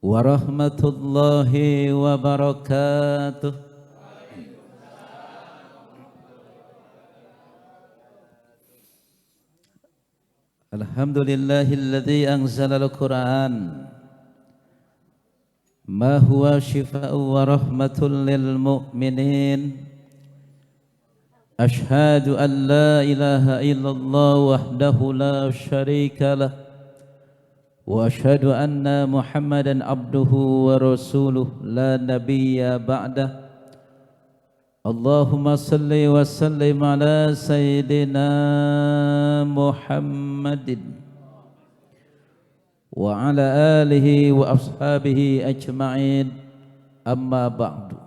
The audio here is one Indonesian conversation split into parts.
Warahmatullahi wabarakatuh. Alhamdulillahilladzi anzala al-Qur'an ma huwa shifaa'un wa rahmatun lil mu'minin. Ashhadu an la ilaha illallah wahdahu la syarika lah wa ashhadu anna Muhammadan abduhu wa rasuluh la nabiyya ba'dah. Allahumma salli wa sallim ala sayyidina Muhammadin wa ala alihi wa ashabihi ajma'in, amma ba'du.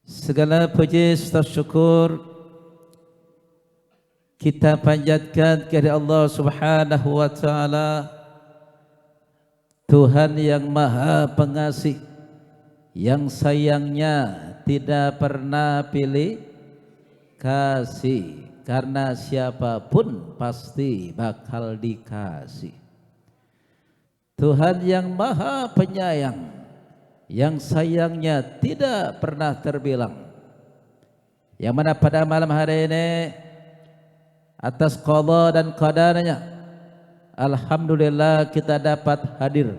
Segala puji serta syukur kita panjatkan kepada Allah Subhanahu wa taala, Tuhan yang Maha Pengasih, yang sayangnya tidak pernah pilih kasih, karena siapapun pasti bakal dikasih. Tuhan yang Maha Penyayang, yang sayangnya tidak pernah terbilang, yang mana pada malam hari ini atas qada dan qadarnya, alhamdulillah kita dapat hadir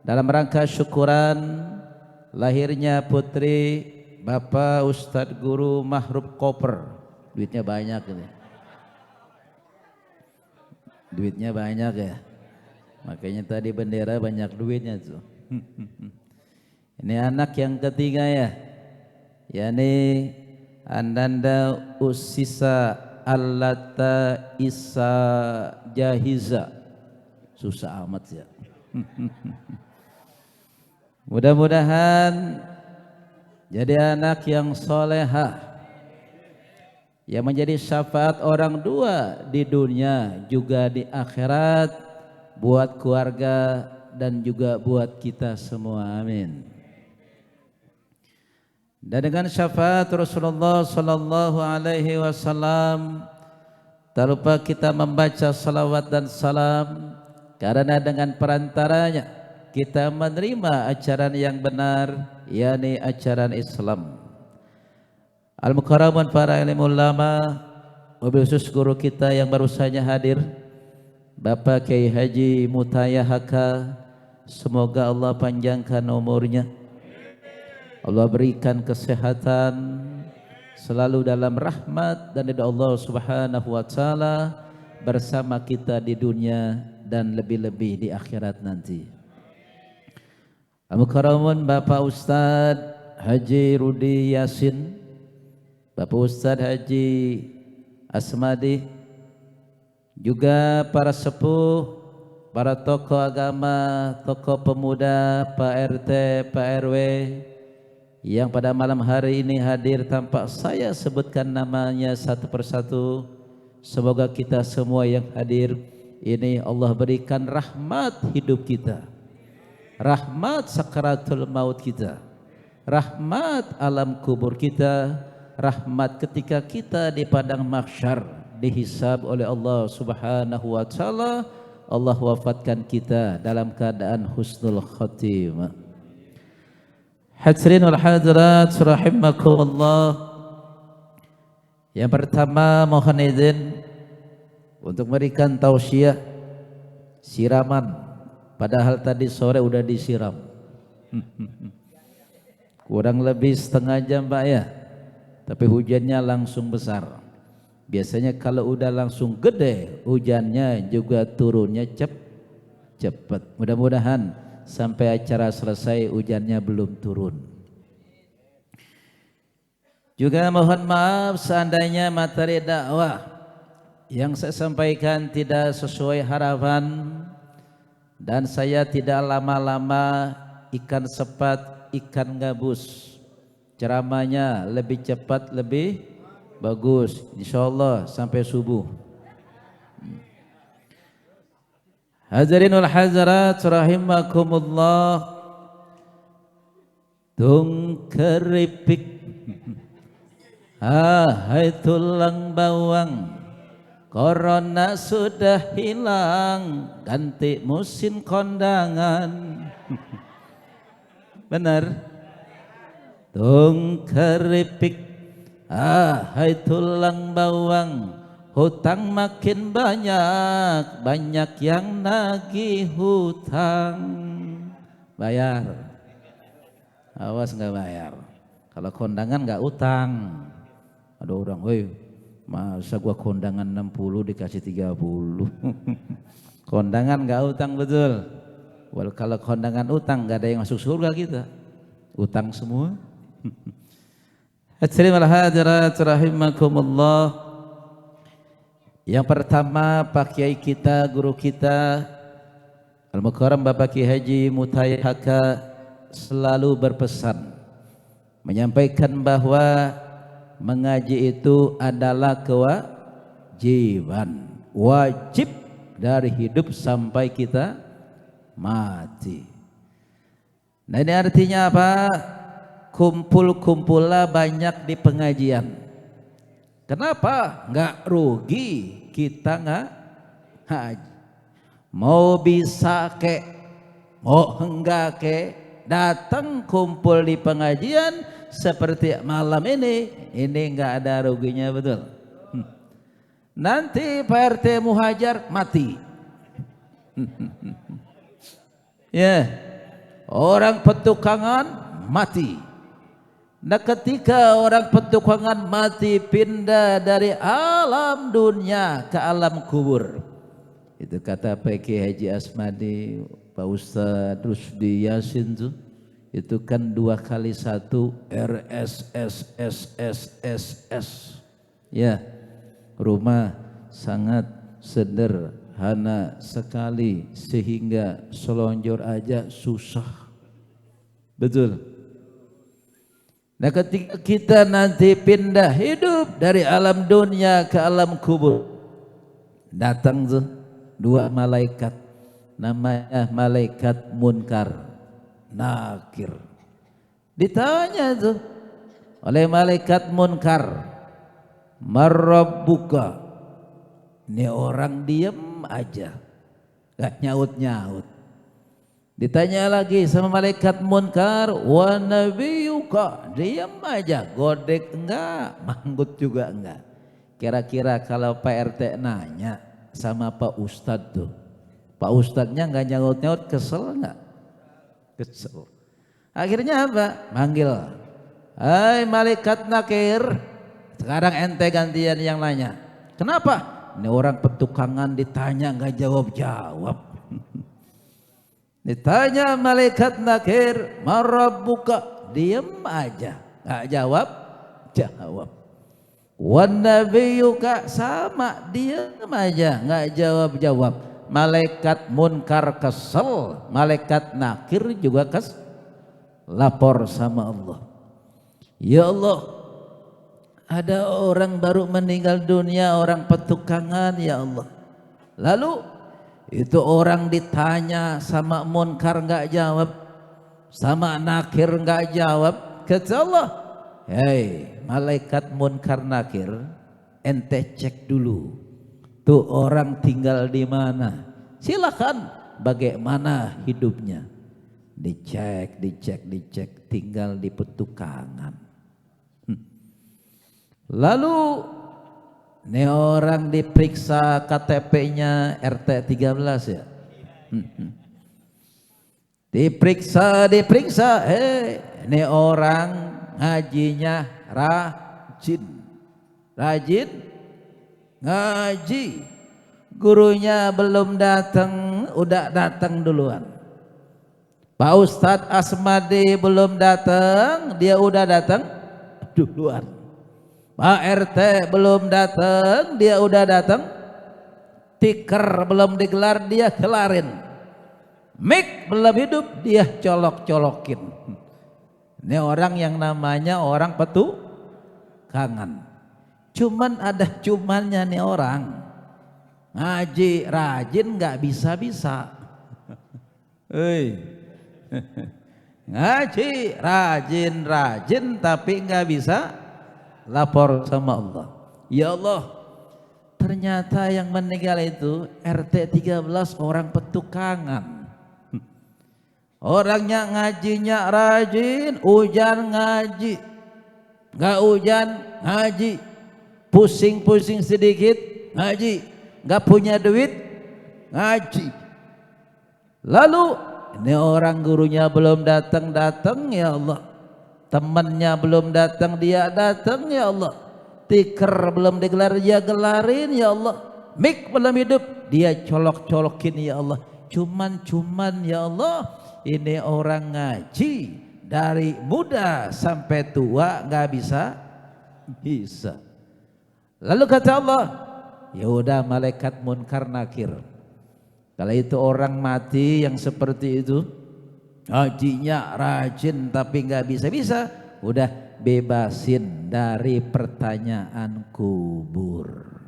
dalam rangka syukuran lahirnya putri Bapak Ustadz Guru Mahrub Koper. Duitnya banyak ini. Duitnya banyak ya. Makanya tadi bendera banyak duitnya tuh. Ini anak yang ketiga ya. Yani Ananda Usisa Allata Isa Jahiza. Susah amat ya. Mudah-mudahan jadi anak yang solehah, yang menjadi syafaat orang tua di dunia juga di akhirat, buat keluarga dan juga buat kita semua, amin. Dan dengan syafaat Rasulullah sallallahu alaihi wasallam, tak lupa kita membaca salawat dan salam, karena dengan perantaranya kita menerima ajaran yang benar, yakni ajaran Islam. Al-Mukarramun para ilim ulama, wabil khusus guru kita yang baru saja hadir, Bapak Kiai Haji Mutayahaka, semoga Allah panjangkan umurnya, Allah berikan kesehatan, selalu dalam rahmat dan ridha Allah Subhanahu wa taala bersama kita di dunia dan lebih-lebih di akhirat nanti. Al-Mukarramun Bapak Ustadz Haji Rudi Yasin, Bapak Ustadz Haji Asmadi, juga para sepuh, para tokoh agama, tokoh pemuda, Pak RT, Pak RW yang pada malam hari ini hadir tanpa saya sebutkan namanya satu persatu. Semoga kita semua yang hadir ini Allah berikan rahmat hidup kita, rahmat sakaratul maut kita, rahmat alam kubur kita, rahmat ketika kita di padang mahsyar dihisab oleh Allah Subhanahu wa taala. Allah wafatkan kita dalam keadaan husnul khatimah. Hadirin wal hadirat rahimakumullah. Yang pertama mohon izin untuk memberikan tausiah siraman, padahal tadi sore udah disiram. Kurang lebih setengah jam Pak ya, tapi hujannya langsung besar. Biasanya kalau udah langsung gede hujannya juga turunnya cepat. Mudah-mudahan sampai acara selesai hujannya belum turun. Juga mohon maaf seandainya materi dakwah yang saya sampaikan tidak sesuai harapan, dan saya tidak lama-lama ikan sepat ikan gabus. Ceramahnya lebih cepat lebih bagus, insyaallah sampai subuh. Hadirin wal hadirat rahimakumullah. Tung keripik, ahai tulang bawang, Corona sudah hilang, ganti musim kondangan. Benar. Tung keripik, hai tulang bawang, hutang makin banyak, banyak yang nagih hutang. Bayar. Awas nggak bayar. Kalau kondangan nggak utang. Ada orang, woi, masa gua kondangan 60 dikasih 30. Kondangan nggak utang betul. Well, kalau kondangan utang nggak ada yang masuk surga kita. Utang semua. Hadirin hadirat rahimakumullah. Yang pertama, Pak Kiai kita, guru kita Al-Mukarram Bapak Kiai Haji Mutayhaka selalu berpesan menyampaikan bahwa mengaji itu adalah kewajiban, wajib dari hidup sampai kita mati. Nah, ini artinya apa? Kumpul-kumpullah banyak di pengajian. Kenapa? Nggak rugi kita nggak haji. Mau bisa ke, mau enggak ke, datang kumpul di pengajian seperti malam ini nggak ada ruginya, betul. Nanti Pak RT Muhajar mati. Ya, orang petukangan mati. Nah, ketika orang petukangan mati, pindah dari alam dunia ke alam kubur. Itu kata PK Haji Asmadi, Pak Ustadz Rusdi Yasin tuh. Itu kan 2 kali 1 RSSSSSS. Ya, rumah sangat sederhana sekali sehingga selonjor aja susah. Betul. Nah, ketika kita nanti pindah hidup dari alam dunia ke alam kubur, datang tuh 2 malaikat, namanya malaikat Munkar Nakir. Ditanya tuh oleh malaikat Munkar, marabbuka. Ini orang diem aja, gak nyaut-nyaut. Ditanya lagi sama malaikat Munkar, wa nabiyuka. Diem aja, godek enggak, manggut juga enggak. Kira-kira kalau Pak RT nanya sama Pak Ustadz tuh, Pak Ustadznya enggak nyaut-nyaut, kesel enggak? Kesel. Akhirnya apa? Manggil, hai malaikat Nakir, sekarang ente gantian yang nanya. Kenapa? Ini orang petukangan ditanya enggak jawab-jawab. Ditanya malaikat Nakir, marabbuka, diem aja, enggak jawab. Wan nabiyuka, sama, diem aja, enggak jawab. Malaikat Munkar kesel, malaikat Nakir juga lapor sama Allah. Ya Allah, ada orang baru meninggal dunia, orang petukangan, ya Allah. Lalu itu orang ditanya sama Munkar nggak jawab, sama Nakir nggak jawab. Kata Allah, hei malaikat Munkar Nakir, ente cek dulu tuh orang tinggal di mana, silakan bagaimana hidupnya. Dicek, tinggal di petukangan. Lalu ini orang diperiksa KTP-nya RT 13 ya. Diperiksa, ini orang ngajinya rajin ngaji. Gurunya belum datang, udah datang duluan. Pak Ustadz Asmadi belum datang, dia udah datang duluan. Pak RT belum datang, dia udah datang. Tiker belum digelar, dia kelarin. Mik belum hidup, dia colok-colokin. Ini orang yang namanya orang petukangan. Cuman ada cumannya nih orang. Ngaji rajin nggak bisa-bisa. Ngaji rajin tapi nggak bisa lapor sama Allah. Ya Allah, Ternyata yang meninggal itu RT 13 orang petukangan. Orangnya ngajinya rajin, hujan ngaji, gak hujan ngaji, pusing-pusing sedikit ngaji, gak punya duit ngaji. Lalu ini orang gurunya belum datang-datang ya Allah, temannya belum datang dia datang ya Allah, tikar belum digelar dia gelarin ya Allah, mik belum hidup dia colok-colokin ya Allah. Cuman ya Allah, ini orang ngaji dari muda sampai tua nggak bisa. Lalu kata Allah, ya udah malaikat munkar nakir, kalau itu orang mati yang seperti itu, ngajinya rajin tapi nggak bisa, udah bebasin dari pertanyaan kubur.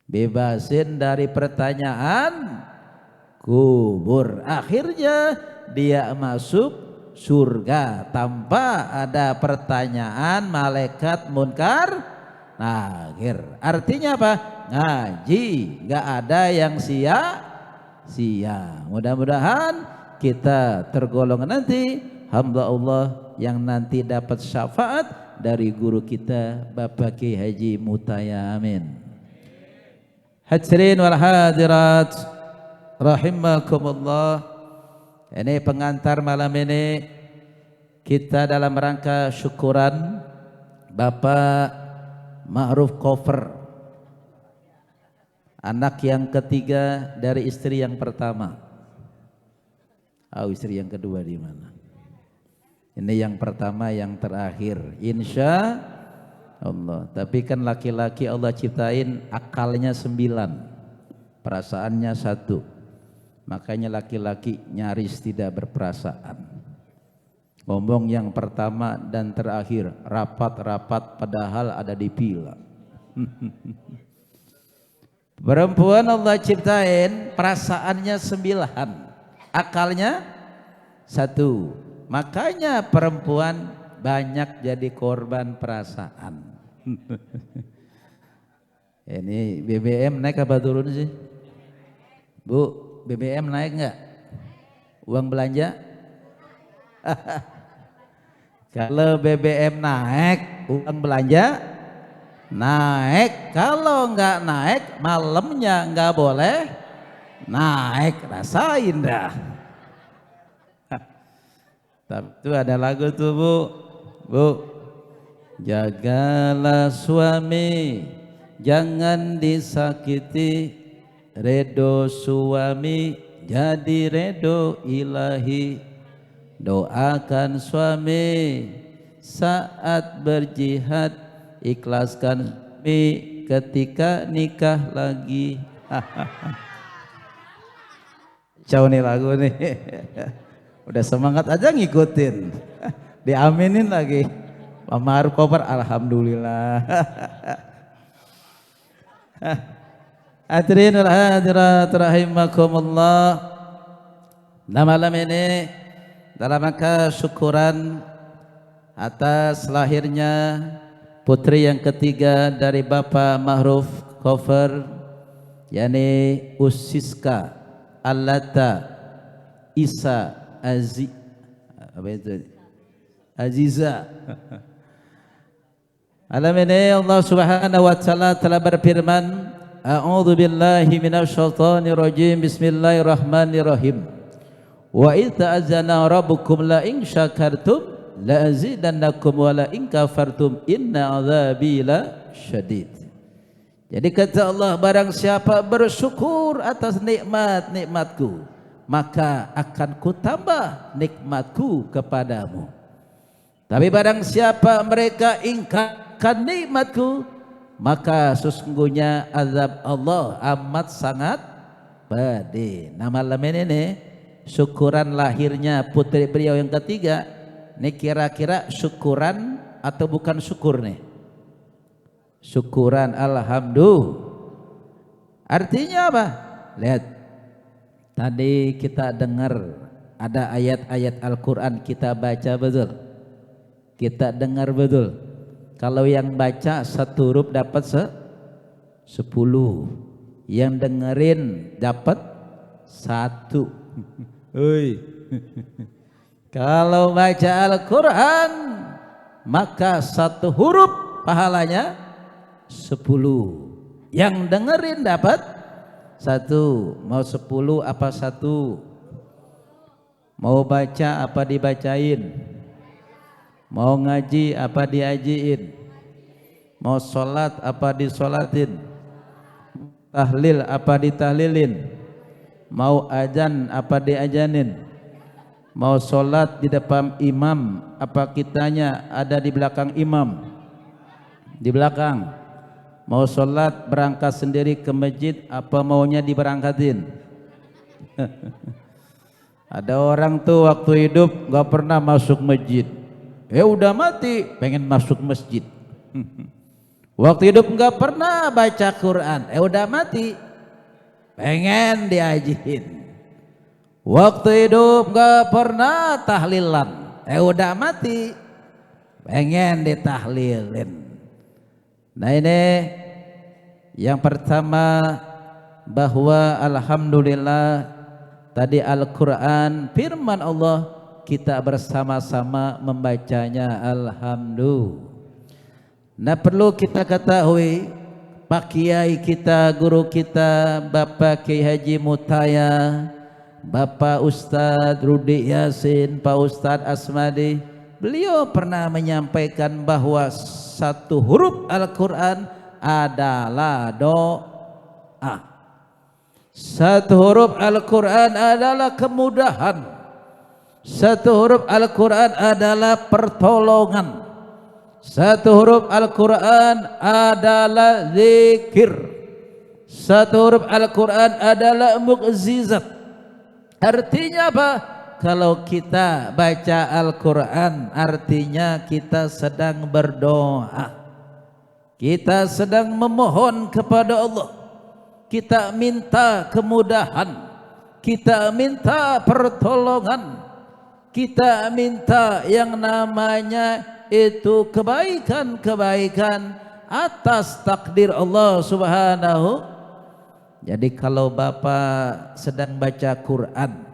Bebasin dari pertanyaan kubur. Akhirnya dia masuk surga tanpa ada pertanyaan malaikat munkar nakir. Artinya apa? Ngaji nggak ada yang sia-sia. Mudah-mudahan kita tergolong nanti hamba Allah yang nanti dapat syafaat dari guru kita Bapak Kiai Haji Mutaya. Amin. Hadirin wal hadirat rahimakumullah. Ini pengantar malam ini kita dalam rangka syukuran Bapak Ma'ruf Kofer, anak yang ketiga dari istri yang pertama. Istri yang kedua di mana? Ini yang pertama yang terakhir, insya Allah. Tapi kan laki-laki Allah ciptain akalnya 9, perasaannya 1. Makanya laki-laki nyaris tidak berperasaan. Ngomong yang pertama dan terakhir, rapat-rapat padahal ada di pila. Perempuan Allah ciptain perasaannya 9, akalnya 1. Makanya perempuan banyak jadi korban perasaan. Ini BBM naik apa turun sih? Bu, BBM naik nggak? Uang belanja? Kalau BBM naik, uang belanja naik. Kalau nggak naik, malamnya nggak boleh naik. Rasain dah. Tapi itu ada lagu tuh Bu. Jagalah suami, jangan disakiti, redo suami jadi redo ilahi. Doakan suami saat berjihad, ikhlaskan suami ketika nikah lagi. Jauh nih lagu nih. Udah semangat aja ngikutin. Diaminin lagi. Pak Ma'ruf Koper, alhamdulillah. Hadirin wal hadirat rahimakumullah. Malam ini dalam rangka syukuran atas lahirnya putri yang ketiga dari Bapak Ma'ruf Kofer, yakni Usiska Allata Isa Aziza. Malam ini Allah Subhanahu wa taala telah berfirman, a'udzu billahi minasyaitonir rajim, bismillahirrahmanirrahim. Wa idz ta'azzana rabbukum la in syakartum la azidannakum wa la in kafartum inna 'adzabi lasyadid. Jadi kata Allah, barang siapa bersyukur atas nikmat-nikmatku, maka akan kutambah nikmatku kepadamu. Tapi barang siapa mereka ingkarkan nikmatku, maka sesungguhnya azab Allah amat sangat pedih. Nah malam ini nih, syukuran lahirnya putri beliau yang ketiga, ini kira-kira syukuran atau bukan syukur nih? Syukuran, alhamdulillah. Artinya apa? Lihat, tadi kita dengar ada ayat-ayat Al-Quran, kita baca betul, kita dengar betul. Kalau yang baca satu huruf dapat 10. Yang dengerin dapat 1. Hei. Kalau baca Al-Quran maka 1 huruf pahalanya 10. Yang dengerin dapat 1. Mau 10 apa 1? Mau baca apa dibacain? Mau ngaji apa diajiin? Mau sholat apa disolatin? Tahlil apa ditahlilin? Mau ajan apa diajanin? Mau sholat di depan imam apa kitanya ada di belakang imam? Di belakang. Mau sholat berangkat sendiri ke masjid apa maunya diberangkatin? Ada orang tuh waktu hidup gak pernah masuk masjid, udah mati pengen masuk masjid. Waktu hidup gak pernah baca Quran, udah mati pengen diajiin. Waktu hidup gak pernah tahlilan, udah mati pengen ditahlilin. Nah ini yang pertama, bahwa alhamdulillah tadi Al-Quran firman Allah kita bersama-sama membacanya, alhamdulillah. Nah perlu kita ketahui, Pak Kiai kita, guru kita, Bapak Kiai Haji Mutaya, Bapak Ustadz Rudi Yasin, Pak Ustadz Asmadi, beliau pernah menyampaikan bahwa 1 huruf Al-Quran adalah doa. 1 huruf Al-Quran adalah kemudahan. 1 huruf Al-Quran adalah pertolongan. 1 huruf Al-Quran adalah zikir. 1 huruf Al-Quran adalah mukjizat. Artinya apa? Kalau kita baca Al-Quran artinya kita sedang berdoa, kita sedang memohon kepada Allah, kita minta kemudahan, kita minta pertolongan, kita minta yang namanya itu kebaikan-kebaikan atas takdir Allah Subhanahu. Jadi kalau Bapak sedang baca Quran,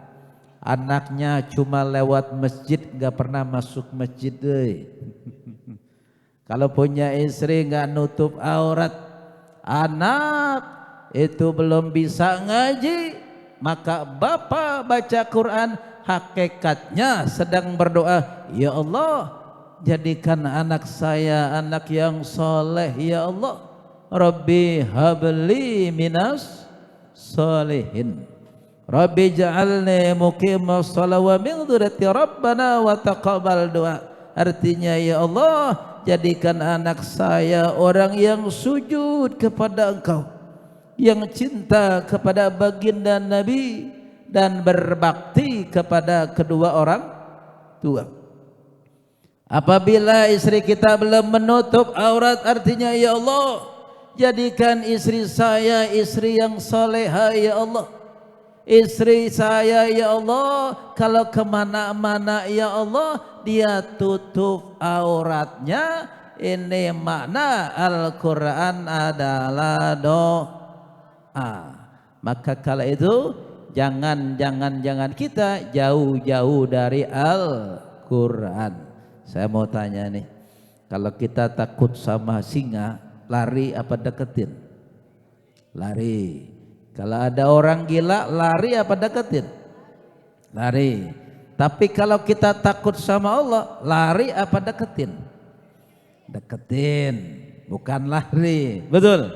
anaknya cuma lewat masjid gak pernah masuk masjid deh. Kalau punya istri gak nutup aurat, anak itu belum bisa ngaji, maka Bapak baca Quran hakikatnya sedang berdoa, ya Allah jadikan anak saya anak yang soleh, ya Allah Rabbi habli minas solihin, Rabbi ja'alni muqimas shalah wa min dzurriyyati rabbana wa taqabbal doa. Artinya ya Allah jadikan anak saya orang yang sujud kepada Engkau, yang cinta kepada baginda Nabi dan berbakti kepada kedua orang tua. Apabila istri kita belum menutup aurat, artinya ya Allah jadikan istri saya istri yang soleha, ya Allah. Istri saya ya Allah kalau kemana-mana ya Allah dia tutup auratnya. Ini makna Al-Quran adalah doa. Maka kala itu jangan kita jauh-jauh dari Al-Quran. Saya mau tanya nih, kalau kita takut sama singa, lari apa deketin? Lari. Kalau ada orang gila, lari apa deketin? Lari. Tapi kalau kita takut sama Allah, lari apa deketin? Deketin, bukan lari. Betul.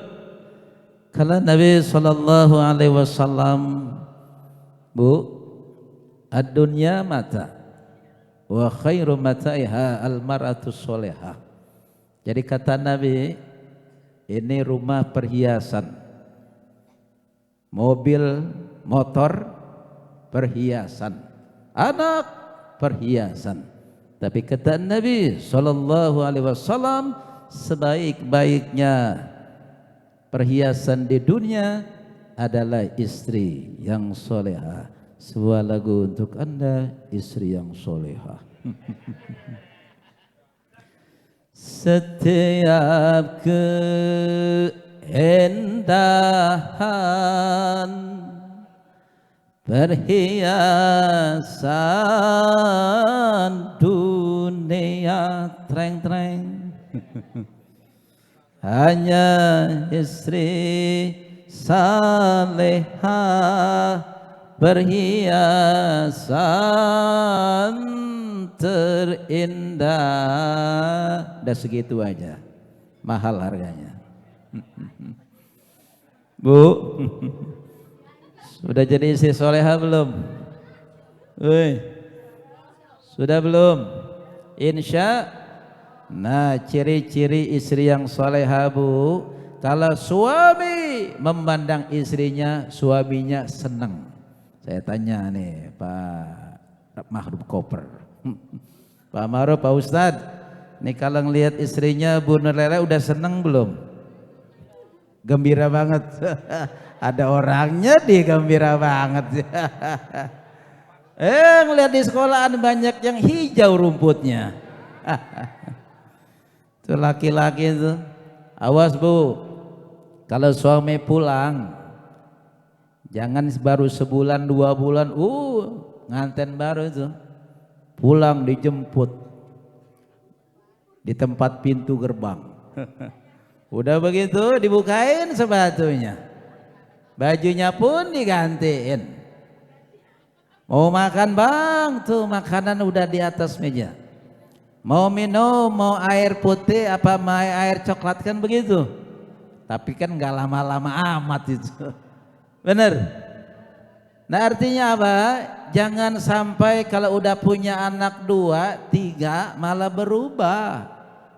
Kalau Nabi Sallallahu Alaihi Wasallam, Bu, ad-dunya mata, wa khairu mataiha al-mar'atu sholihah. Jadi kata Nabi, ini rumah perhiasan, mobil, motor, perhiasan, anak, perhiasan. Tapi kata Nabi Sallallahu Alaihi Wasallam, sebaik-baiknya perhiasan di dunia adalah istri yang solehah. Sebuah lagu untuk Anda, istri yang solehah. Setiap indahan, perhiasan dunia treng-treng. Hanya istri saleha, perhiasan terindah. Udah segitu aja, mahal harganya. Bu, sudah jadi istri soleha belum? Sudah belum? Insya. Nah, ciri-ciri istri yang soleha, Bu, kalau suami memandang istrinya, suaminya senang. Saya tanya nih Pak Ma'ruf Koper, Pak Ma'ruf, Pak Ustadz, nih kalau ngelihat istrinya Bu Nur Lele udah seneng belum? Gembira banget. Ada orangnya di gembira banget. Ngelihat di sekolahan banyak yang hijau rumputnya. Itu laki-laki itu. Awas Bu, kalau suami pulang, jangan baru sebulan 2 bulan, nganten baru itu. Pulang dijemput di tempat pintu gerbang. Udah begitu dibukain sepatunya, bajunya pun digantiin. Mau makan Bang, tuh makanan udah di atas meja. Mau minum, mau air putih apa mau air coklat, kan begitu. Tapi kan nggak lama-lama amat itu. Bener. Nah artinya apa? Jangan sampai kalau udah punya anak 2, 3 malah berubah.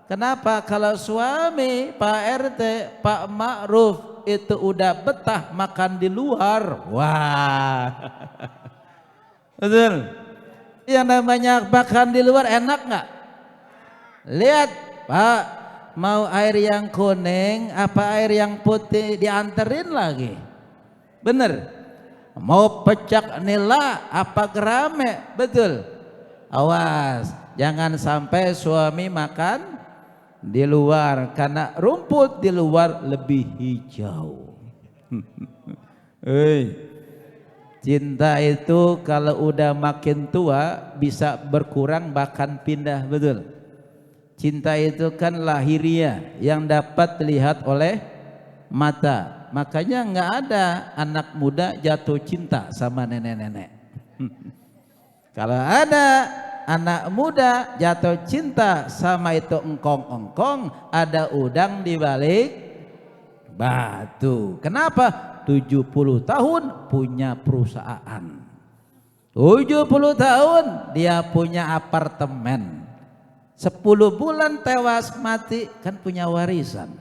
Kenapa? Kalau suami Pak RT, Pak Ma'ruf itu udah betah makan di luar, wah, betul. Yang namanya makan di luar enak nggak? Lihat Pak, mau air yang kuning apa air yang putih dianterin lagi, bener. Mau pecak nila apa gerame, betul. Awas, jangan sampai suami makan di luar, karena rumput di luar lebih hijau. Cinta itu kalau udah makin tua bisa berkurang bahkan pindah, betul. Cinta itu kan lahiriah yang dapat dilihat oleh mata. Makanya nggak ada anak muda jatuh cinta sama nenek-nenek. Kalau ada anak muda jatuh cinta sama itu engkong-engkong, ada udang di balik batu. Kenapa? 70 tahun punya perusahaan, 70 tahun dia punya apartemen, 10 bulan tewas mati, kan punya warisan.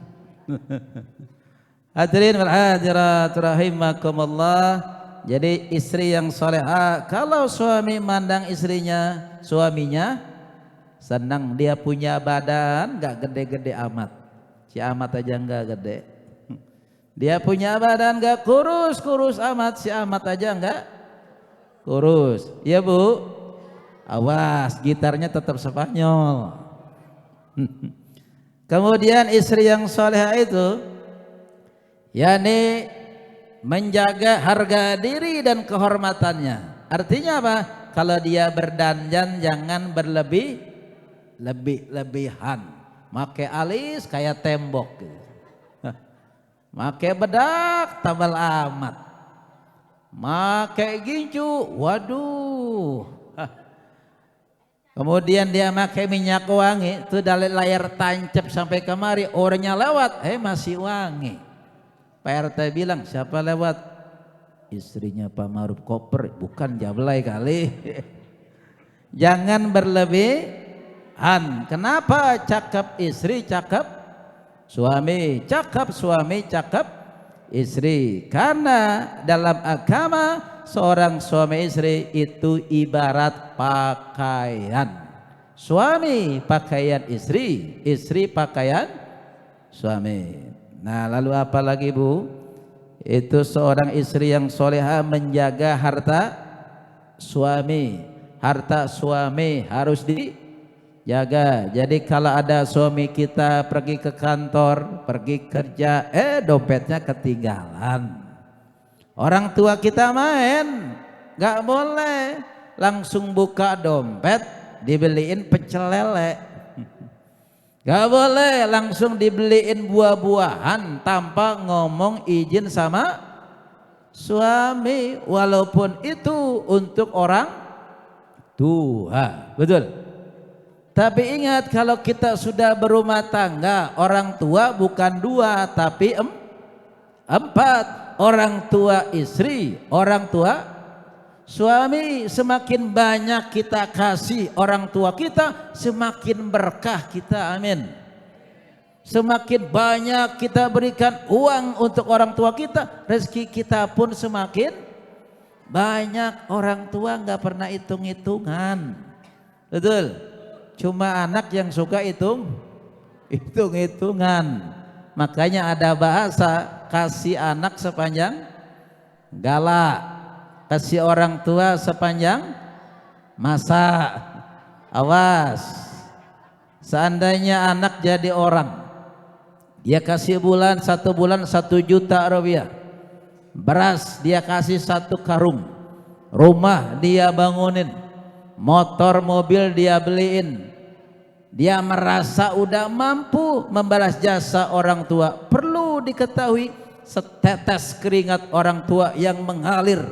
Hadirin wal hadirat rahimakumullah. Jadi istri yang soleha, kalau suami mandang istrinya, suaminya senang, dia punya badan gak gede-gede amat, si amat aja gak gede. Dia punya badan gak kurus-kurus amat, si amat aja gak kurus. Iya Bu, awas gitarnya tetap Spanyol. Kemudian istri yang soleha itu yakni menjaga harga diri dan kehormatannya. Artinya apa? Kalau dia berdandan jangan berlebihan. Make alis kayak tembok gitu. Make bedak tabal amat. Make gincu, waduh. Kemudian dia make minyak wangi, itu dari layar tancap sampai kemari, orangnya lewat, masih wangi. Pak RT bilang, siapa lewat? Istrinya Pak Ma'ruf Koper, bukan Jablay kali. Jangan berlebihan. Kenapa? Cakep istri, cakep suami, cakep suami, cakep istri. Karena dalam agama seorang suami istri itu ibarat pakaian. Suami pakaian istri, istri pakaian suami. Nah lalu apa lagi Bu? Itu seorang istri yang soleha menjaga harta suami. Harta suami harus Jaga. Jadi kalau ada suami kita pergi ke kantor, pergi kerja, dompetnya ketinggalan. Orang tua kita main, nggak boleh langsung buka dompet dibeliin pecel lele. Nggak boleh langsung dibeliin buah-buahan tanpa ngomong izin sama suami, walaupun itu untuk orang tua. Betul. Tapi ingat, kalau kita sudah berumah tangga, orang tua bukan 2 tapi 4. Orang tua istri, orang tua suami. Semakin banyak kita kasih orang tua kita, semakin berkah kita. Amin. Semakin banyak kita berikan uang untuk orang tua kita, rezeki kita pun semakin banyak. Orang tua nggak pernah hitung-hitungan. Betul. Cuma anak yang suka hitung-hitungan. Makanya ada bahasa, kasih anak sepanjang galak, kasih orang tua sepanjang masa. Awas, seandainya anak jadi orang, dia kasih satu bulan 1 juta rupiah, beras dia kasih 1 karung, rumah dia bangunin, motor mobil dia beliin, dia merasa udah mampu membalas jasa orang tua. Perlu diketahui, setetes keringat orang tua yang mengalir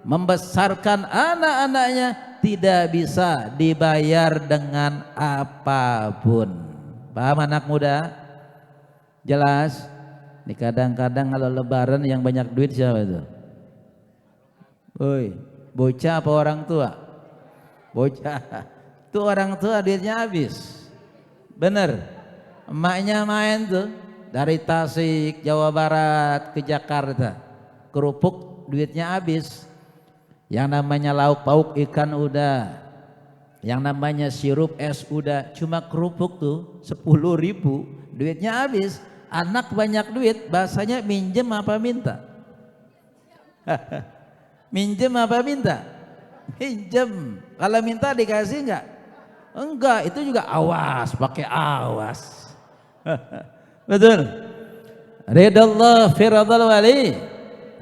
membesarkan anak-anaknya tidak bisa dibayar dengan apapun. Paham anak muda? Jelas? Ini kadang-kadang kalau lebaran yang banyak duit siapa itu? Woi, bocah apa orang tua? Bocah. Tuh orang tua duitnya habis. Bener. Emaknya main tuh dari Tasik, Jawa Barat ke Jakarta. Kerupuk duitnya habis. Yang namanya lauk pauk ikan udah. Yang namanya sirup es udah. Cuma kerupuk tuh 10.000 duitnya habis. Anak banyak duit, bahasanya minjem apa minta? Minjem apa minta? Minjem. Kalau minta dikasih enggak? Enggak, itu juga awas, pakai awas. Betul. Ridallah fi ridal wali,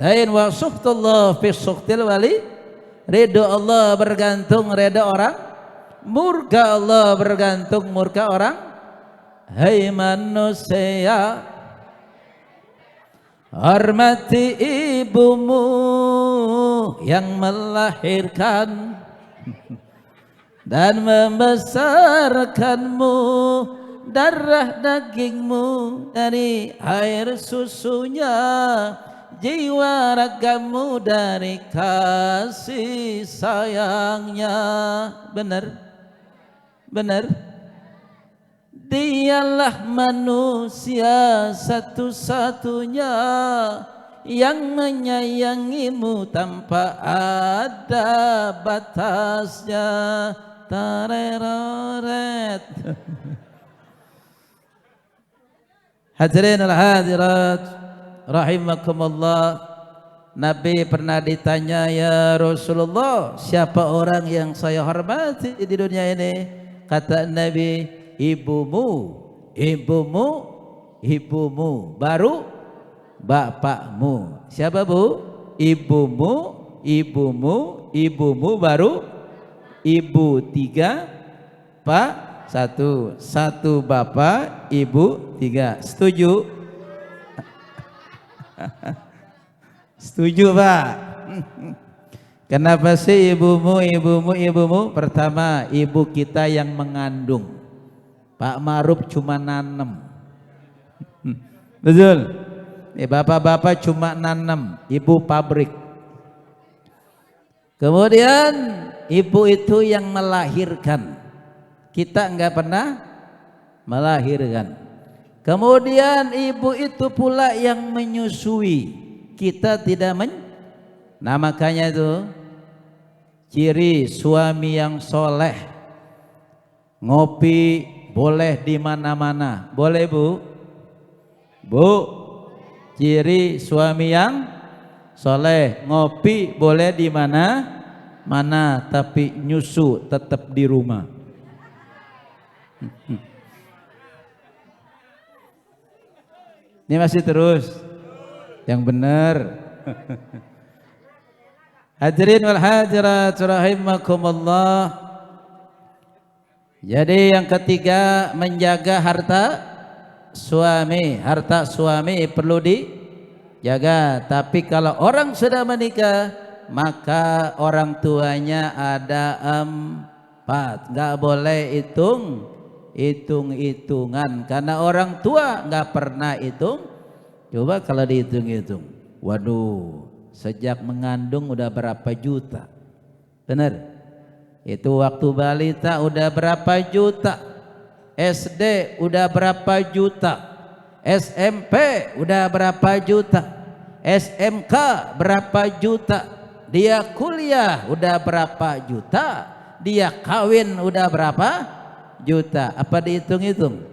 lain wa suhtullah fi suhtil wali. Ridho Allah bergantung ridho orang, murka Allah bergantung murka orang. Hai manusia, hormati ibumu yang melahirkan dan membesarkanmu, darah dagingmu dari air susunya, jiwa ragamu dari kasih sayangnya. Benar? Benar? Dialah manusia satu-satunya yang menyayangimu tanpa ada batasnya. Tareroret. Hadirin al-hadirat rahimakumullah. Nabi pernah ditanya, ya Rasulullah, siapa orang yang saya hormati di dunia ini? Kata Nabi, ibumu, ibumu, ibumu, baru bapakmu. Siapa bu? Ibumu, ibumu, ibumu, baru ibu. 3, pak 1. 1 bapak, ibu 3. Setuju? Setuju pak? Kenapa sih ibumu, ibumu, ibumu? Pertama, ibu kita yang mengandung. Pak Maruf cuma nanem. Betul. Bapak-bapak cuma nanem, ibu pabrik. Kemudian ibu itu yang melahirkan. Kita enggak pernah melahirkan. Kemudian ibu itu pula yang menyusui. Kita tidak Nah makanya itu ciri suami yang soleh, ngopi boleh di mana-mana. Boleh bu? Bu, ciri suami yang soleh, ngopi boleh di mana-mana, tapi nyusu tetap di rumah. Ini masih terus. Yang benar. Hadirin wal hadirat rahimakumullah. Jadi yang ketiga, menjaga harta suami. Harta suami perlu dijaga. Tapi kalau orang sudah menikah, maka orang tuanya ada 4. Nggak boleh hitung-hitungan. Karena orang tua nggak pernah hitung. Coba kalau dihitung-hitung, waduh, sejak mengandung udah berapa juta. Benar? Itu waktu balita udah berapa juta, SD udah berapa juta, SMP udah berapa juta, SMK berapa juta, dia kuliah udah berapa juta, dia kawin udah berapa juta. Apa dihitung-hitung?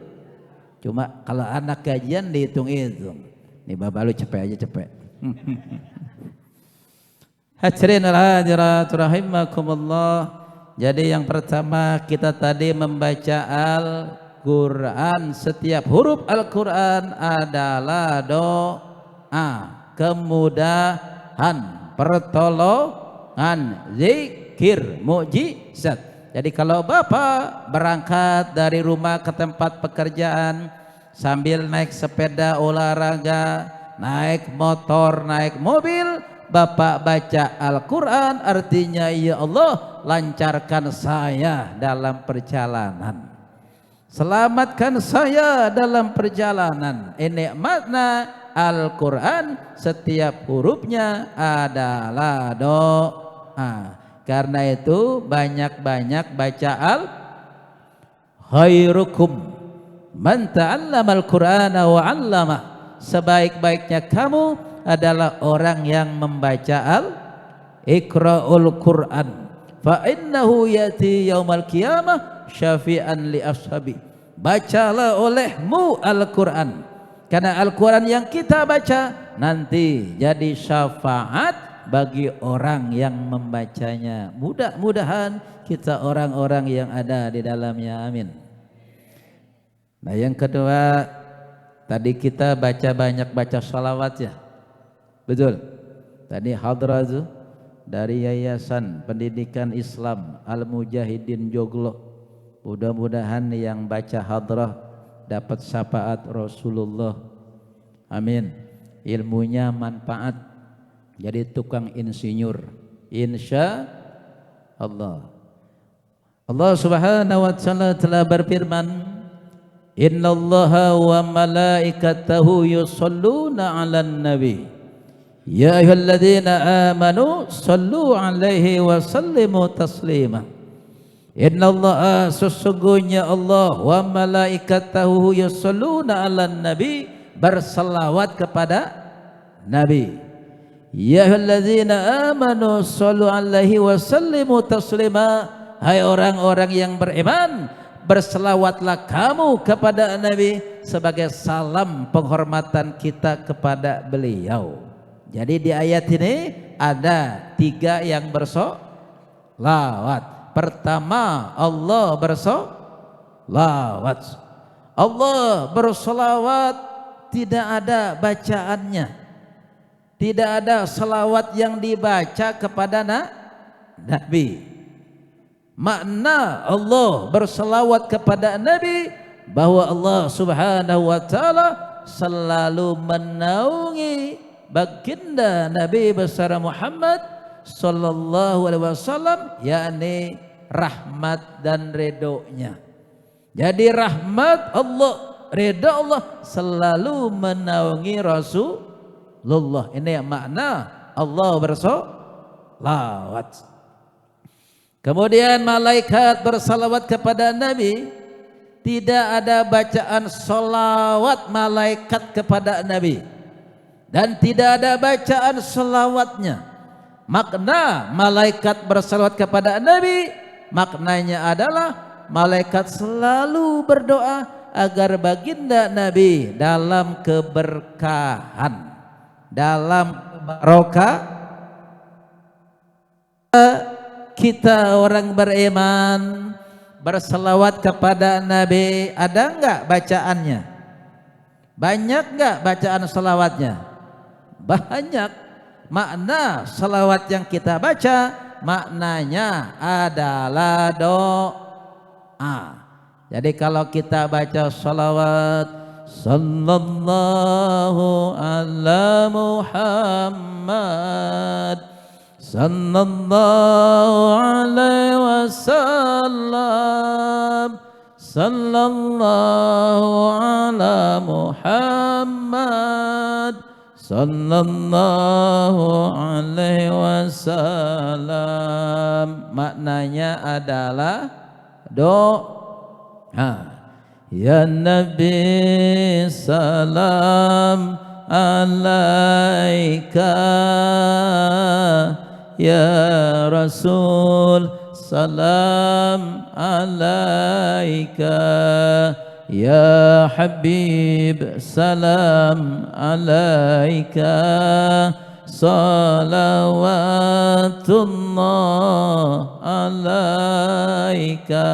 Cuma kalau anak gajian dihitung-hitung. Nih bapak lu cepet aja cepet. Hadirin al-hadirat rahimakumullah. Jadi yang pertama kita tadi membaca Al-Quran. Setiap huruf Al-Quran adalah doa, kemudahan, pertolongan, zikir, mukjizat. Jadi kalau bapak berangkat dari rumah ke tempat pekerjaan sambil naik sepeda olahraga, naik motor, naik mobil, bapak baca Al-Quran, artinya ya Allah, lancarkan saya dalam perjalanan, selamatkan saya dalam perjalanan. Ini makna Al-Quran, setiap hurufnya adalah doa. Karena itu banyak-banyak baca khairukum man ta'allamal Qur'ana wa 'allamah. Sebaik-baiknya kamu adalah orang yang membaca Iqra'ul Qur'an fa innahu yati yaumal qiyamah syafi'an li ashabi. Bacalah olehmu Al-Quran, karena Al-Quran yang kita baca nanti jadi syafaat bagi orang yang membacanya. Mudah-mudahan kita orang-orang yang ada di dalamnya, amin. Nah yang kedua, tadi kita banyak salawat ya, betul. Tadi hadratu dari Yayasan Pendidikan Islam Al-Mujahidin Joglo. Mudah-mudahan yang baca hadrah dapat syafaat Rasulullah, amin. Ilmunya manfaat, jadi tukang insinyur, insya Allah. Allah subhanahu wa ta'ala telah berfirman, innallaha wa malaikatahu yusalluna 'alan nabi ya ayyuhalladzina amanu sallu 'alaihi wa sallimu taslima. Innallaha, sesungguhnya Allah, wa malaikatahu yusalluna 'alan nabi, berselawat kepada nabi. Ya ayyuhalladzina amanu sallu 'alaihi wa sallimu taslima. Hai orang-orang yang beriman, berselawatlah kamu kepada Nabi sebagai salam penghormatan kita kepada beliau. Jadi di ayat ini ada 3 yang bersolawat. Pertama, Allah bersolawat. Allah bersolawat, tidak ada bacaannya, tidak ada selawat yang dibaca kepada Nabi. Makna Allah berselawat kepada Nabi bahwa Allah subhanahu wa ta'ala selalu menaungi baginda Nabi besar Muhammad sallallahu alaihi wasallam, yakni rahmat dan ridhonya. Jadi rahmat Allah, ridha Allah selalu menaungi Rasulullah. Ini makna Allah bersolawat. Kemudian malaikat bersalawat kepada Nabi. Tidak ada bacaan salawat malaikat kepada Nabi, dan tidak ada bacaan salawatnya. Makna malaikat bersalawat kepada Nabi, maknanya adalah malaikat selalu berdoa agar baginda Nabi dalam keberkahan, dalam barokah. Kita orang beriman berselawat kepada Nabi, ada enggak bacaannya? Banyak enggak bacaan selawatnya? Banyak. Makna selawat yang kita baca maknanya adalah doa. Jadi kalau kita baca selawat sallallahu ala Muhammad sallallahu alaihi wasallam sallallahu ala Muhammad sallallahu alaihi wasallam, maknanya adalah doa. Ya Nabi salam alaika, ya Rasul salam alaika, ya Habib salam alaika, salawatullah alaika.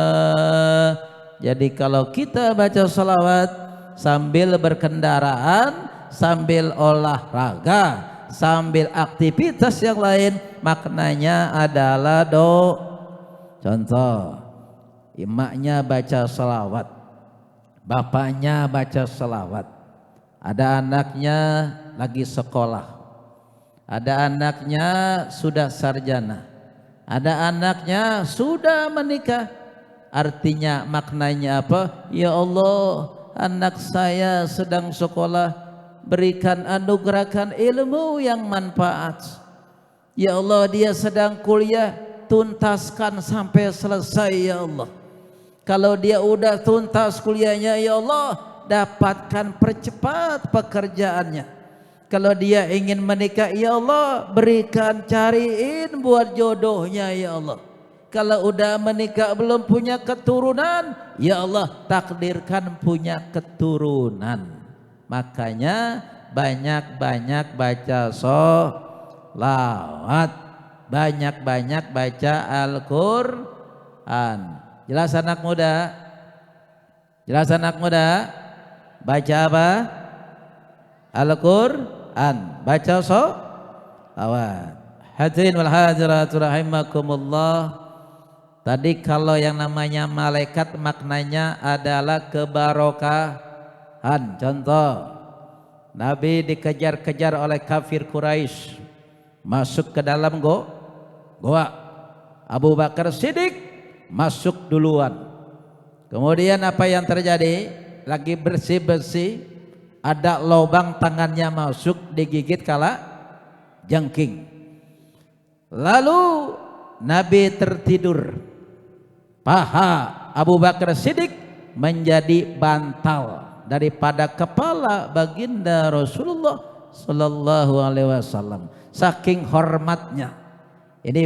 Jadi kalau kita baca salawat sambil berkendaraan, sambil olahraga, sambil aktivitas yang lain, maknanya adalah contoh, emaknya baca salawat, bapaknya baca salawat, ada anaknya lagi sekolah, ada anaknya sudah sarjana, ada anaknya sudah menikah. Artinya maknanya apa? Ya Allah, anak saya sedang sekolah, berikan anugerahkan ilmu yang manfaat. Ya Allah, dia sedang kuliah, tuntaskan sampai selesai ya Allah. Kalau dia udah tuntas kuliahnya ya Allah, dapatkan percepat pekerjaannya. Kalau dia ingin menikah ya Allah, berikan cariin buat jodohnya ya Allah. Kalau udah menikah belum punya keturunan, ya Allah takdirkan punya keturunan. Makanya banyak-banyak baca sholawat, banyak-banyak baca Al-Quran. Jelas anak muda? Jelas anak muda? Baca apa? Al-Quran, baca sholawat. Hadirin wal hadirat rahimakumullah. Tadi kalau yang namanya malaikat maknanya adalah kebarokahan. Contoh, Nabi dikejar-kejar oleh kafir Quraisy, masuk ke dalam goa. Abu Bakar Siddiq masuk duluan. Kemudian apa yang terjadi? Lagi bersih-bersih, ada lubang, tangannya masuk, digigit kala jengking. Lalu Nabi tertidur. Paha Abu Bakar Siddiq menjadi bantal daripada kepala baginda Rasulullah sallallahu alaihi wasallam. Saking hormatnya, ini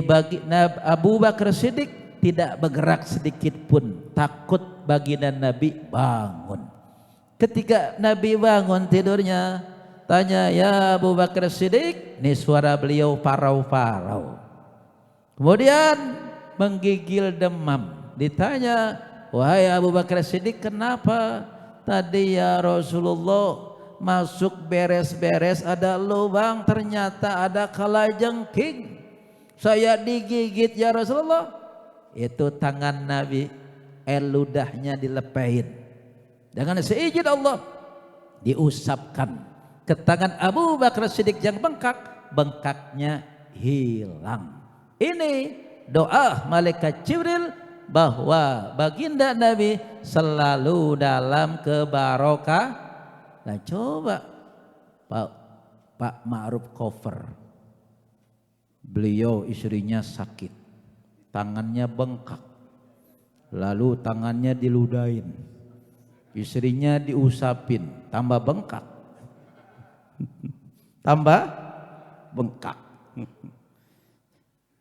Abu Bakar Siddiq tidak bergerak sedikit pun, takut baginda Nabi bangun. Ketika Nabi bangun tidurnya, tanya, ya Abu Bakar Siddiq, ini suara beliau farau-farau. Kemudian menggigil demam. Ditanya, wahai Abu Bakar Siddiq, kenapa tadi ya Rasulullah masuk beres-beres ada lubang, ternyata ada kalajengking, saya digigit ya Rasulullah. Itu tangan Nabi, ludahnya dilepehin, dengan seizin Allah diusapkan ke tangan Abu Bakar Siddiq yang bengkak, bengkaknya hilang. Ini doa malaikat Jibril bahwa baginda Nabi selalu dalam kebarokah. Nah coba Pak Ma'ruf Kofer, beliau istrinya sakit, tangannya bengkak, lalu tangannya diludahin, istrinya diusapin, tambah bengkak. Tambah bengkak.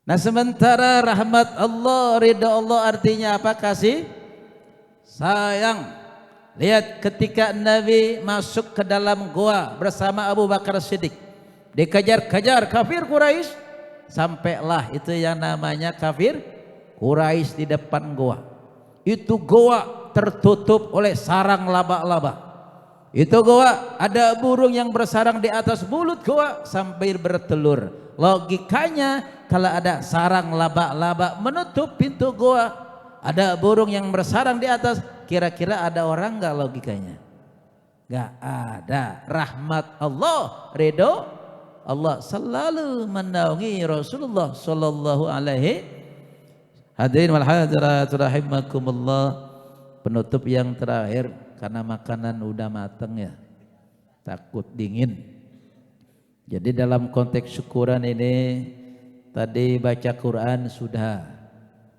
Nah sementara rahmat Allah, ridha Allah artinya apa? Kasih sayang. Lihat ketika Nabi masuk ke dalam gua bersama Abu Bakar Siddiq, dikejar-kejar kafir Quraisy, sampailah itu yang namanya kafir Quraisy di depan gua. Itu goa tertutup oleh sarang laba-laba. Itu goa ada burung yang bersarang di atas mulut goa sampai bertelur. Logikanya kalau ada sarang laba-laba menutup pintu goa, ada burung yang bersarang di atas, kira-kira ada orang nggak logikanya? Nggak ada. Rahmat Allah, ridho Allah selalu menaungi Rasulullah sallallahu alaihi. Hadirin wal hadirat rahimakumullah. Penutup yang terakhir, karena makanan udah matang ya, takut dingin. Jadi dalam konteks syukuran ini, tadi baca Quran sudah,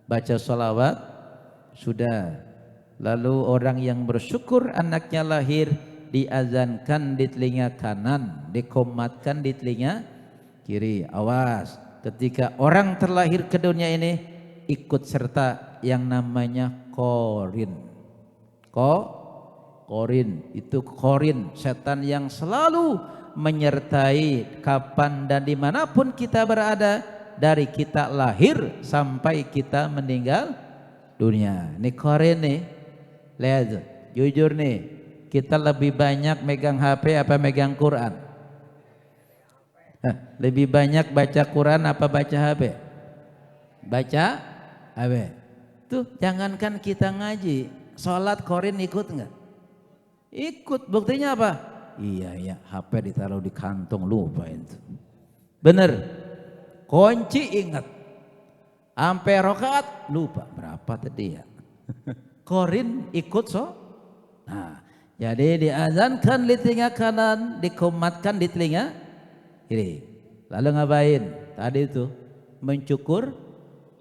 baca sholawat sudah, lalu orang yang bersyukur anaknya lahir diazankan di telinga kanan, dikomatkan di telinga kiri. Awas, ketika orang terlahir ke dunia ini ikut serta yang namanya korin. Korin itu korin, setan yang selalu menyertai kapan dan dimanapun kita berada, dari kita lahir sampai kita meninggal dunia. Ini korin nih, lihat jujur nih, kita lebih banyak megang HP apa megang Quran? Lebih banyak baca Quran apa baca HP? Baca HP. Tuh jangankan kita ngaji, sholat korin ikut enggak? Ikut. Buktinya apa? Iya HP ditaruh di kantong, lupa itu. Bener. Kunci ingat. Sampai rokaat lupa berapa tadi ya. Korin ikut Nah, jadi diazankan di telinga kanan, dikomatkan di telinga kiri. Lalu ngapain? Tadi itu mencukur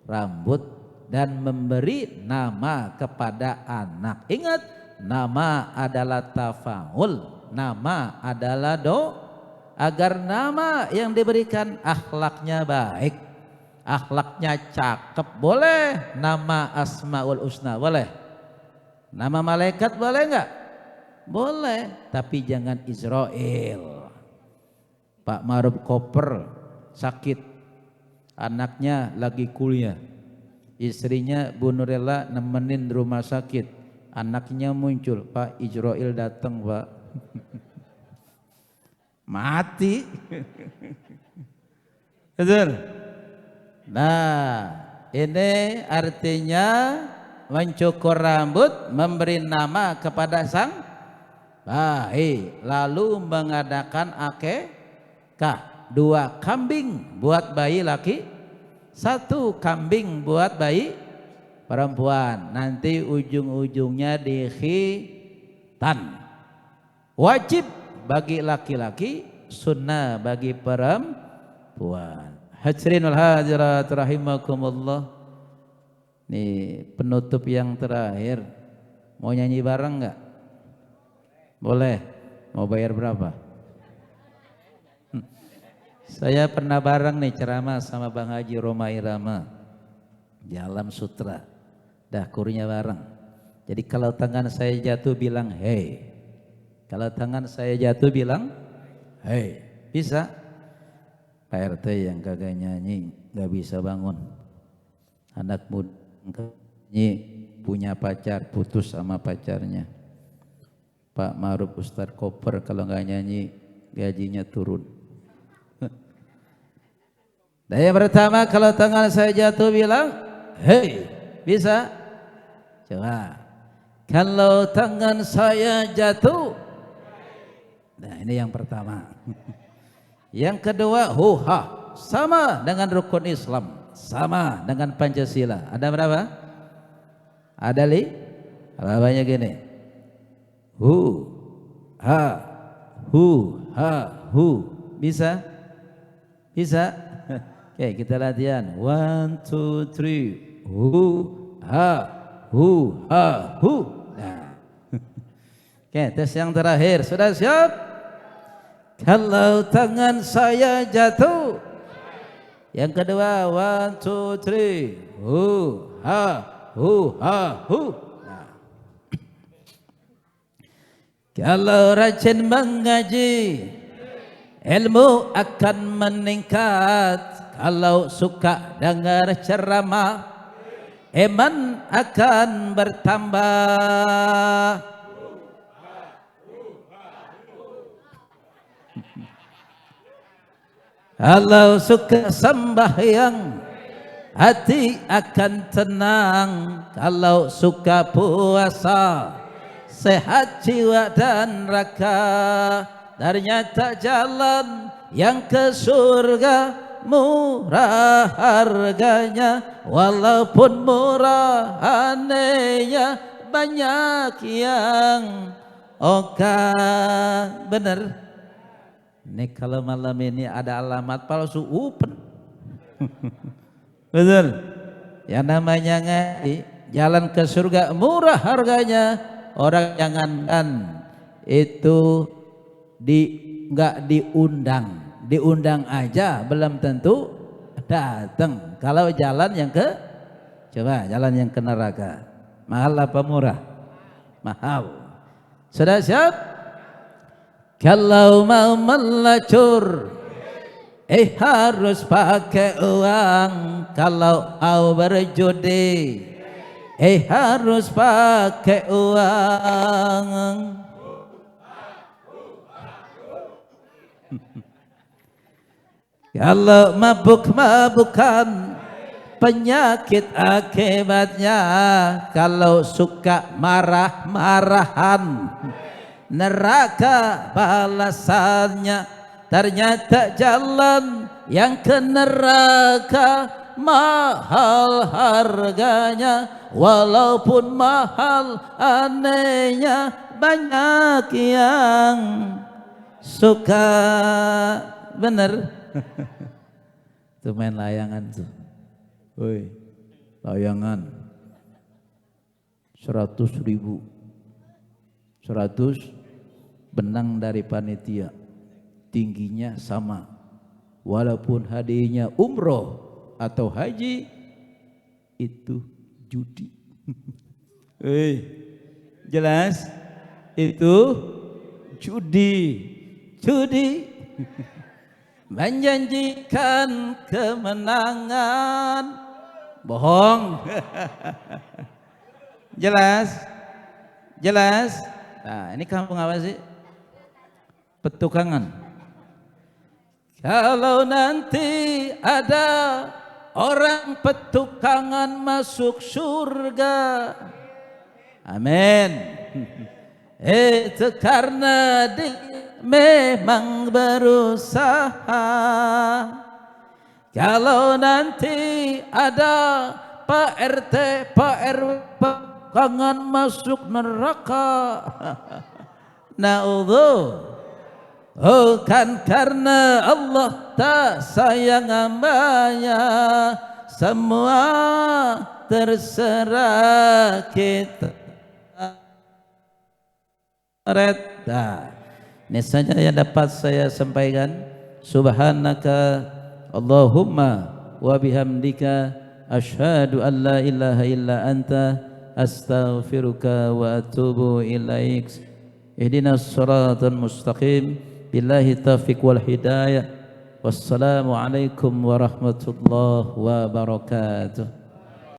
rambut dan memberi nama kepada anak. Ingat, nama adalah tafaul, nama adalah agar nama yang diberikan akhlaknya baik, akhlaknya cakep. Boleh nama Asmaul Husna, boleh. Nama malaikat boleh enggak? Boleh, tapi jangan Israel. Pak Maruf Koper sakit, anaknya lagi kuliah, istrinya Bu Nurella nemenin di rumah sakit, anaknya muncul, Pak Israel datang Pak. Mati. Betul. Nah, ini artinya mencukur rambut, memberi nama kepada sang bayi, lalu mengadakan akikah. 2 kambing buat bayi laki, 1 kambing buat bayi perempuan. Nanti ujung-ujungnya dikhitan. Wajib bagi laki-laki, sunnah bagi perempuan. Hadirin wal hadirat rahimakumullah. Nih penutup yang terakhir. Mau nyanyi bareng enggak? Boleh. Mau bayar berapa? Saya pernah bareng nih ceramah sama Bang Haji Roma Irama di Alam Sutra. Dahkurnya bareng. Jadi kalau tangan saya jatuh bilang hey. Kalau tangan saya jatuh bilang hey. Bisa? Pak RT yang kagak nyanyi gak bisa bangun. Anak muda nyanyi punya pacar, putus sama pacarnya. Pak Maruf Ustadz Koper kalau gak nyanyi gajinya turun. Daya pertama, kalau tangan saya jatuh bilang hey, bisa? Coba. Kalau tangan saya jatuh, nah ini yang pertama. Yang kedua, huha, sama dengan rukun Islam, sama dengan Pancasila. Ada berapa? Ada berapanya gini? Hu, ha, hu. Bisa? Bisa? Oke, kita latihan. 1, 2, 3. Hu, ha, hu. Nah. Oke, tes yang terakhir. Sudah siap? Kalau tangan saya jatuh. Yang kedua, 1, 2, 3. Hu, ha, hu. Nah. Kalau rajin mengaji, ilmu akan meningkat. Kalau suka dengar ceramah, iman akan bertambah. Kalau suka sembahyang, hati akan tenang. Kalau suka puasa, sehat jiwa dan raga. Ternyata jalan yang ke surga murah harganya, walaupun murah anehnya banyak yang oka. Bener. Ini kalau malam ini ada alamat palsu, open. Betul. Yang namanya ngaji, jalan ke surga murah harganya. Orang jangankan itu nggak diundang aja belum tentu datang. Kalau jalan yang ke, coba jalan yang ke neraka, mahal apa murah? Mahal. Sudah siap? Kalau mau melacur, harus pakai uang. Kalau mau berjudi, harus pakai uang. Kalau mabuk-mabukan, penyakit akibatnya. Kalau suka marah-marahan, neraka balasannya. Ternyata jalan yang ke neraka mahal harganya, walaupun mahal anehnya banyak yang suka. Bener. Tuh main layangan tuh. Woi, layangan 100.000, 100 benang dari panitia, tingginya sama, walaupun hadiahnya umroh atau haji, itu judi. Jelas itu judi. Menjanjikan kemenangan, bohong. Jelas. Nah, ini kampung apa sih? Petukangan. Kalau nanti ada orang petukangan masuk surga, amin. Itu karena dia memang berusaha. Kalau nanti ada Pak RT, Pak RW petukangan masuk neraka, naudzubillah, bukan karena Allah tak sayang hambanya, semua terserah kita. Ini saja yang dapat saya sampaikan. Subhanaka Allahumma wa bihamdika asyhadu an la ilaha illa anta astaghfiruka wa atubu ilaik. Ihdinas siratal mustaqim. Billahi taufiq wal hidayah. Wassalamu alaikum warahmatullahi wabarakatuh.